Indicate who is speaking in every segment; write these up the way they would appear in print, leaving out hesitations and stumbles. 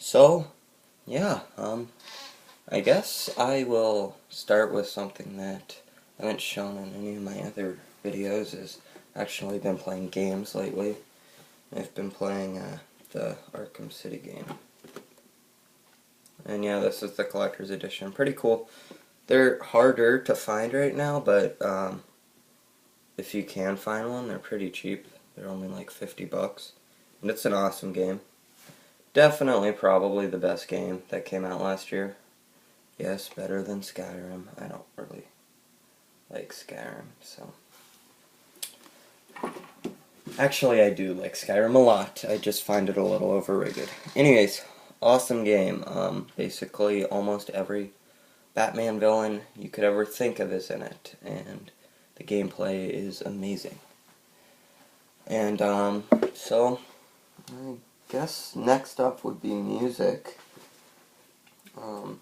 Speaker 1: So, yeah, I guess I will start with something that I haven't shown in any of my other videos. Is actually been playing games lately. I've been playing the Arkham City game. And yeah, this is the collector's edition. Pretty cool. They're harder to find right now, but if you can find one, they're pretty cheap. They're only like 50 bucks. And it's an awesome game. Definitely probably the best game that came out last year. Yes, better than Skyrim. I don't really like Skyrim, so... Actually, I do like Skyrim a lot. I just find it a little overrated. Anyways, awesome game. Basically, almost every Batman villain you could ever think of is in it, and the gameplay is amazing. And, so, I guess next up would be music. I've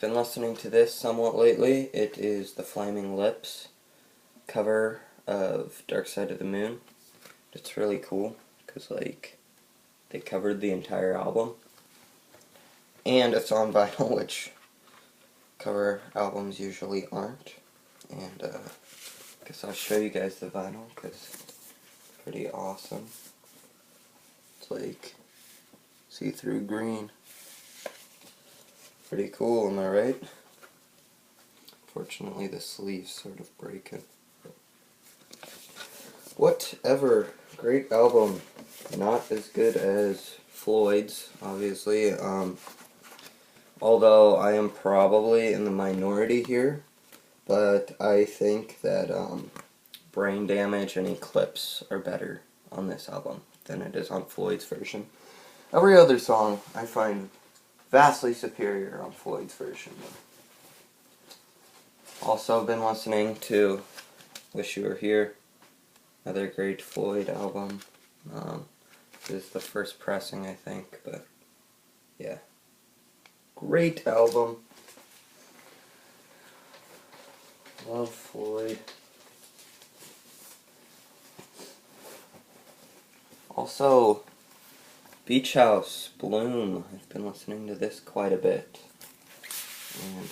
Speaker 1: been listening to this somewhat lately. It is the Flaming Lips cover of Dark Side of the Moon. It's really cool, because, like, they covered the entire album. And it's on vinyl, which cover albums usually aren't. And, I guess I'll show you guys the vinyl, because it's pretty awesome. It's like see-through green. Pretty cool, am I right? Fortunately, the sleeves sort of break it. Whatever. Great album. Not as good as Floyd's, obviously. Although I am probably in the minority here. But I think that Brain Damage and Eclipse are better on this album than it is on Floyd's version. Every other song I find vastly superior on Floyd's version. Also been listening to Wish You Were Here, another great Floyd album. This is the first pressing, I think, but yeah. Great album. Love Floyd. Also, Beach House, Bloom. I've been listening to this quite a bit. And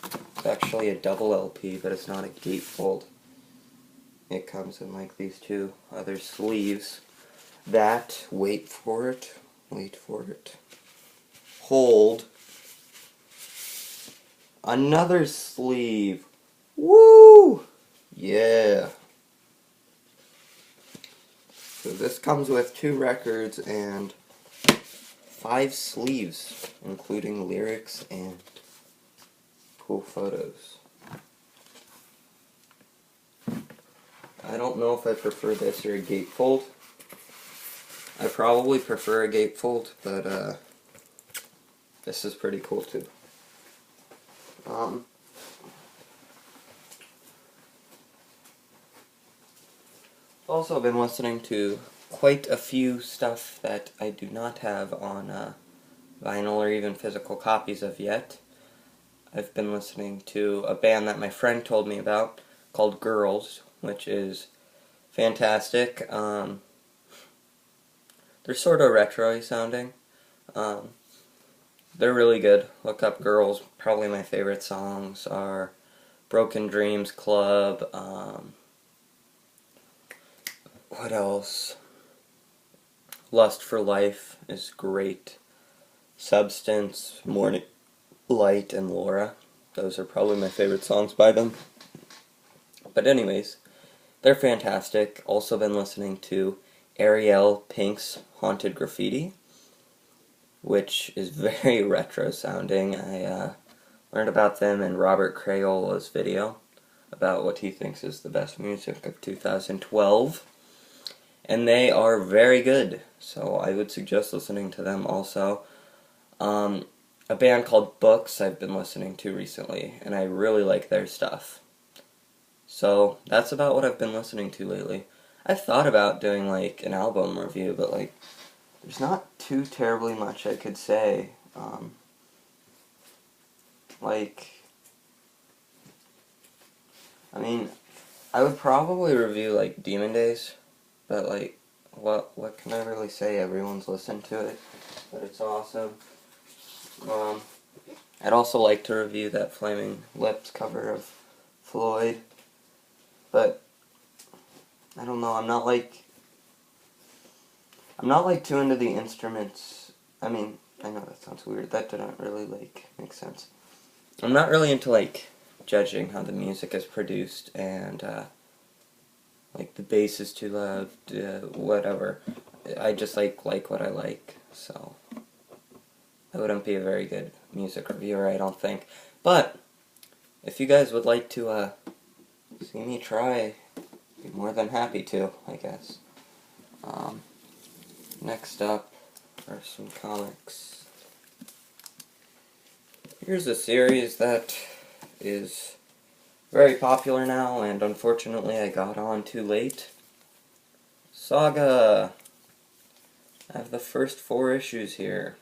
Speaker 1: it's actually a double LP, but it's not a gatefold. It comes in like these two other sleeves that, wait for it, hold another sleeve. Woo! Yeah. So this comes with 2 records and 5 sleeves, including lyrics and cool photos. I don't know if I prefer this or a gatefold. I probably prefer a gatefold, but this is pretty cool too. Also been listening to quite a few stuff that I do not have on vinyl or even physical copies of yet. I've been listening to a band that my friend told me about called Girls, which is fantastic. They're sort of retro-y sounding. They're really good. Look up Girls. Probably my favorite songs are Broken Dreams Club. What else? Lust for Life is great. Substance, Morning Light, and Laura. Those are probably my favorite songs by them. But anyways, they're fantastic. Also been listening to Ariel, Pink's Haunted Graffiti, which is very retro sounding. I learned about them in Robert Crayola's video about what he thinks is the best music of 2012. And they are very good, so I would suggest listening to them also. A band called Books I've been listening to recently, and I really like their stuff. So, that's about what I've been listening to lately. I've thought about doing, like, an album review, but, like, there's not too terribly much I could say. I mean, I would probably review, like, Demon Days, but, like, what can I really say? Everyone's listened to it, but it's awesome. I'd also like to review that Flaming Lips cover of Floyd, but I don't know. I'm not like too into the instruments. I mean, I know that sounds weird. That didn't really make sense. I'm not really into judging how the music is produced and the bass is too loud, whatever. I just like what I like, so I wouldn't be a very good music reviewer, I don't think. But if you guys would like to see me try, I'd be more than happy to, I guess. Next up are some comics. Here's a series that is very popular now, and unfortunately I got on too late. Saga. I have the first 4 issues here.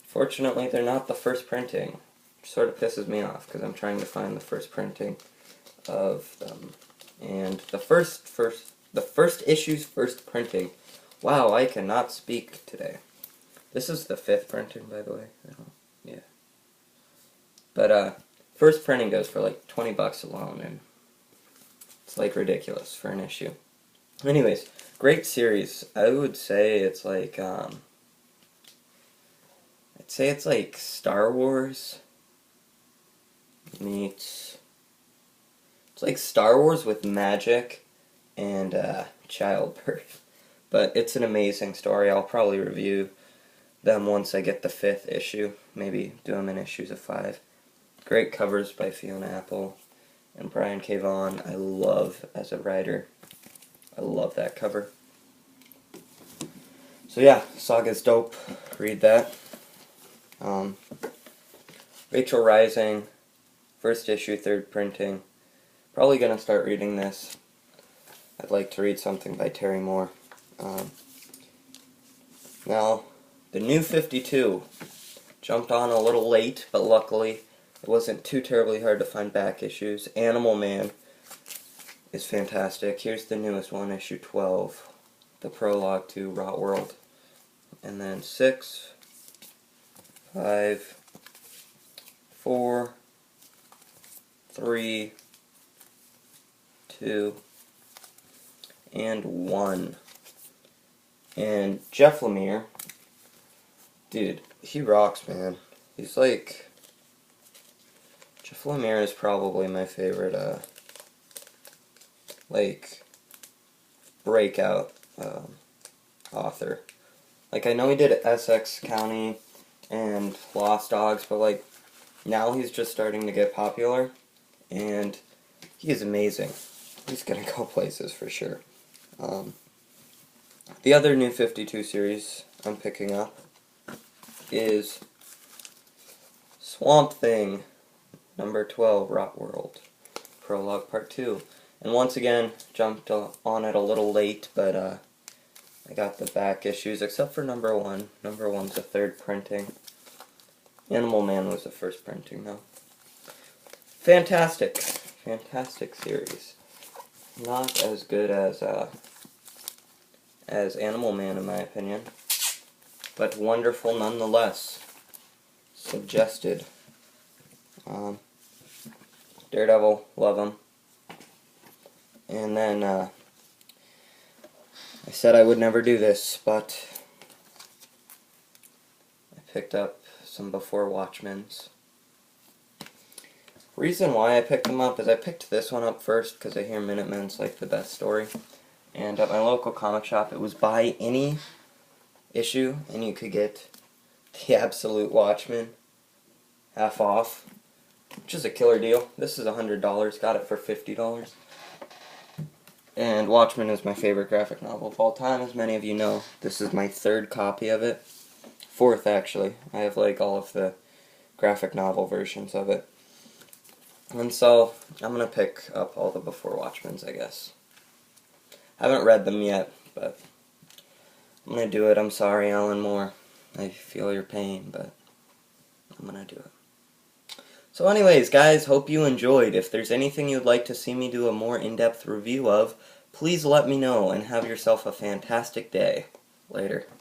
Speaker 1: Fortunately, they're not the first printing, which sort of pisses me off, because I'm trying to find the first printing of them. And the first issue's first printing. Wow, I cannot speak today. This is the 5th printing, by the way. Yeah. But, first printing goes for like $20 alone, and it's ridiculous for an issue. Anyways, great series. I would say it's Star Wars meets, it's like Star Wars with magic and childbirth. But it's an amazing story. I'll probably review them once I get the 5th issue. Maybe do them in issues of 5. Great covers by Fiona Apple and Brian K. Vaughan. I love as a writer. I love that cover. So yeah, Saga's dope. Read that. Rachel Rising, first issue, 3rd printing. Probably gonna start reading this. I'd like to read something by Terry Moore. Now, the New 52. Jumped on a little late, but luckily it wasn't too terribly hard to find back issues. Animal Man is fantastic. Here's the newest one, issue 12. The prologue to Rot World. And then 6, 5, 4, 3, 2, and 1. And Jeff Lemire, dude, he rocks, man. He's Jeff Lemire is probably my favorite, breakout, author. I know he did Essex County and Lost Dogs, but, now he's just starting to get popular, and he is amazing. He's gonna go places for sure. The other New 52 series I'm picking up is Swamp Thing, number 12, Rot World, Prologue Part 2. And once again, jumped on it a little late, but I got the back issues, except for number 1. Number 1's the 3rd printing. Animal Man was the 1st printing, though. Fantastic. Fantastic series. Not as good as Animal Man, in my opinion, but wonderful nonetheless. Suggested. Daredevil, love him. And then, I said I would never do this, but I picked up some Before Watchmen's. Reason why I picked them up is I picked this one up first because I hear Minutemen's the best story. And at my local comic shop, it was buy any issue and you could get the Absolute Watchman half off, which is a killer deal. This is $100, got it for $50. And Watchmen is my favorite graphic novel of all time, as many of you know. This is my 3rd copy of it. 4th, actually. I have all of the graphic novel versions of it. And so, I'm going to pick up all the Before Watchmen's, I guess. Haven't read them yet, but I'm going to do it. I'm sorry, Alan Moore. I feel your pain, but I'm going to do it. So anyways, guys, hope you enjoyed. If there's anything you'd like to see me do a more in-depth review of, please let me know and have yourself a fantastic day. Later.